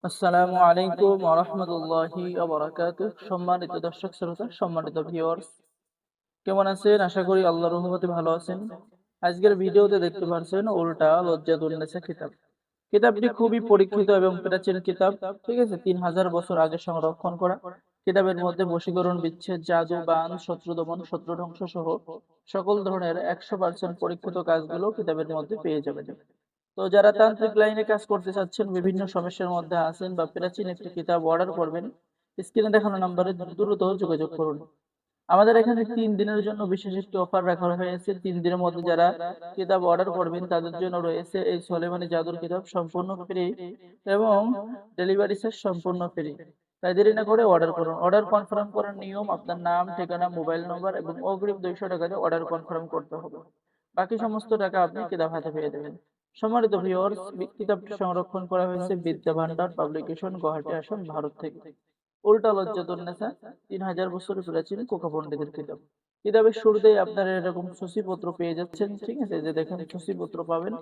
আসসালামু আলাইকুম ওয়া রাহমাতুল্লাহি ওয়া বারাকাতুহু। সম্মানিত দর্শক শ্রোতা, সম্মানিত ভিউয়ার্স, কেমন আছেন? আশা করি আল্লাহর রহমতে ভালো আছেন। আজকের ভিডিওতে দেখতে পাচ্ছেন উল্টা লজ্জাতুন্নেসা কিতাব। কিতাবটি খুবই পরীক্ষিত এবং প্রাচীন কিতাব। ঠিক আছে, 3000 বছর আগে সংরক্ষণ করা। কিতাবের মধ্যে বশীকরণ, বিচ্ছেদ, জাদু, বান, শত্রু দমন, শত্রু ধ্বংস সহ সকল ধরনের 100% পরীক্ষিত কাজগুলো কিতাবের মধ্যে পেয়ে যাবেন। তো যারা তান্ত্রিক লাইনে কাজ করতে চাচ্ছেন, বিভিন্ন সমস্যার মধ্যে আছেন বা প্রাচীন একটি কিতাব অর্ডার করবেন, স্ক্রিনে দেখানো নম্বরে দ্রুত যোগাযোগ করুন। আমাদের এখানে 3 দিনের জন্য বিশেষ একটি অফার রাখা হয়েছে। 3 দিনের মধ্যে যারা কিতাব অর্ডার করবেন তাদের জন্য রয়েছে এই সোলেমানি জাদুর কিতাব সম্পূর্ণ ফ্রি এবং ডেলিভারি চার্জ সম্পূর্ণ ফ্রি। তাই দেরি না করে অর্ডার করুন। অর্ডার কনফার্ম করার নিয়ম: আপনার নাম, ঠিকানা, মোবাইল নম্বর এবং অগ্রিম 200 টাকা দিয়ে অর্ডার কনফার্ম করতে হবে। বাকি সমস্ত টাকা আপনি কিতাব হাতে পেয়ে দেবেন। সম্মানিত ভিউয়ার্স, কিতাবটি সংরক্ষণ করা হয়েছে বিদ্যা ভান্ডার পাবলিকেশন, গুয়াহাটি, আসাম, ভারত থেকে। উল্টা লজ্জাতুন্নেসা, 3000 বছরের প্রাচীন কোকা পণ্ডিতের কিতাব। কিতাবের শুরুতেই আপনারা এরকম সূচিপত্র পেয়ে যাচ্ছেন। ঠিক আছে, এই যে দেখেন সূচিপত্র পাবেন।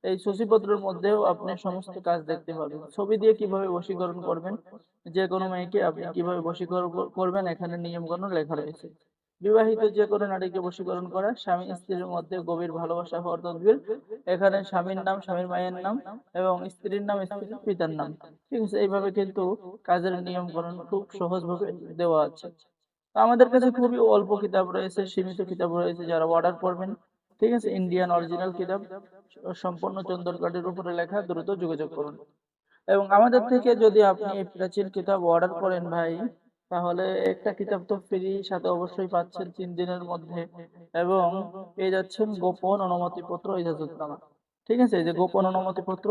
এই সূচিপত্রের মধ্যেও আপনি সমস্ত কাজ দেখতে পাবেন। ছবি দিয়ে কিভাবে বশীকরণ করবেন, যে কোনো মেয়েকে আপনি কিভাবে বশীকরণ করবেন, এখানে নিয়মকানুন লেখা রয়েছে। বিবাহিত যে কোনো নারীকে বশীকরণ করা, স্বামী স্ত্রীর মধ্যে গভীর ভালোবাসা হওয়ার তদবির। এখানে স্বামীর নাম স্বামীর মায়ের নাম এবং স্ত্রীর নাম স্ত্রীর পিতার নাম। ঠিক আছে, এইভাবে কিন্তু কাজের নিয়মকানুন খুব সহজভাবে দেওয়া আছে। তো আমাদের কাছে খুবই অল্প কিতাব রয়েছে, সীমিত কিতাব রয়েছে। যারা অর্ডার করবেন, ঠিক আছে, ইন্ডিয়ান অরিজিনাল কিতাব, সম্পূর্ণ চন্দন কাঠের উপরে লেখা, দ্রুত যোগাযোগ করুন। এবং আমাদের থেকে যদি আপনি এই প্রাচীন কিতাব অর্ডার করেন ভাই, তাহলে একটা কিতাব তো ফ্রি, সাথে অবশ্যই পাচ্ছেন 3 দিনের মধ্যে, এবং পেয়ে যাচ্ছেন গোপন অনুমতিপত্র, ইজাজতনামা। ঠিক আছে, এই যে গোপন অনুমতিপত্র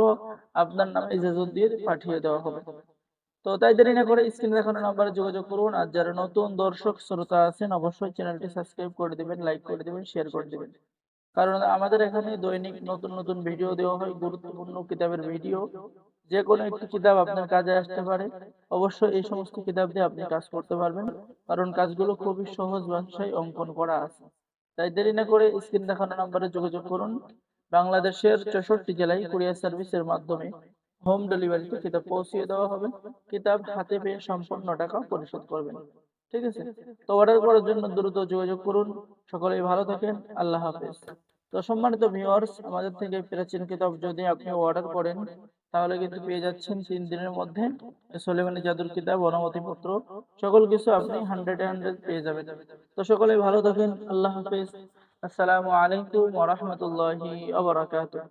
আপনার নামে ইজাজত দিয়ে পাঠিয়ে দেওয়া হবে। তো তাই দেরি না করে স্ক্রিনে দেখানো নাম্বারে যোগাযোগ করুন। আর যারা নতুন দর্শক শ্রোতা আছেন, অবশ্যই চ্যানেলটি সাবস্ক্রাইব করে দিবেন, লাইক করে দিবেন, শেয়ার করে দিবেন। কারণ আমাদের এখানে দৈনিক নতুন নতুন ভিডিও দেওয়া হয়, গুরুত্বপূর্ণ কিতাবের ভিডিও। যে কোনো একটি কিতাব আপনার কাজে আসতে পারে। অবশ্যই এই সমস্ত কিতাব দিয়ে আপনি কাজ করতে পারবেন, কারণ কাজগুলো খুবই সহজ ভাষায় অঙ্কন করা আছে। তাই দেরি না করে স্ক্রিন দেখানো নাম্বারে যোগাযোগ করুন। বাংলাদেশের 64 জেলায় কুরিয়ার সার্ভিসের মাধ্যমে হোম ডেলিভারিতে কিতাব পৌঁছিয়ে দেওয়া হবে। কিতাব হাতে পেয়ে সম্পূর্ণ টাকা পরিশোধ করবেন। ঠিক আছে, তো অর্ডার করার জন্য দ্রুত যোগাযোগ করুন। সকলেই ভালো থাকেন। আল্লাহ হাফেজ। তো সম্মানিত ভিউয়ার্স, আমাদের থেকে প্রাচীন কিতাব যদি আপনি অর্ডার করেন, তাহলে কিন্তু পেয়ে যাচ্ছেন 3 দিনের মধ্যে সোলেমানি জাদুর কিতাব, অনুমতিপত্র, সকল কিছু আপনি 100-এ 100 পেয়ে যাবেন। তো সকলেই ভালো থাকেন। আল্লাহ হাফেজ। আসসালামু আলাইকুম ওয়া রাহমাতুল্লাহি ওয়া বারাকাতুহু।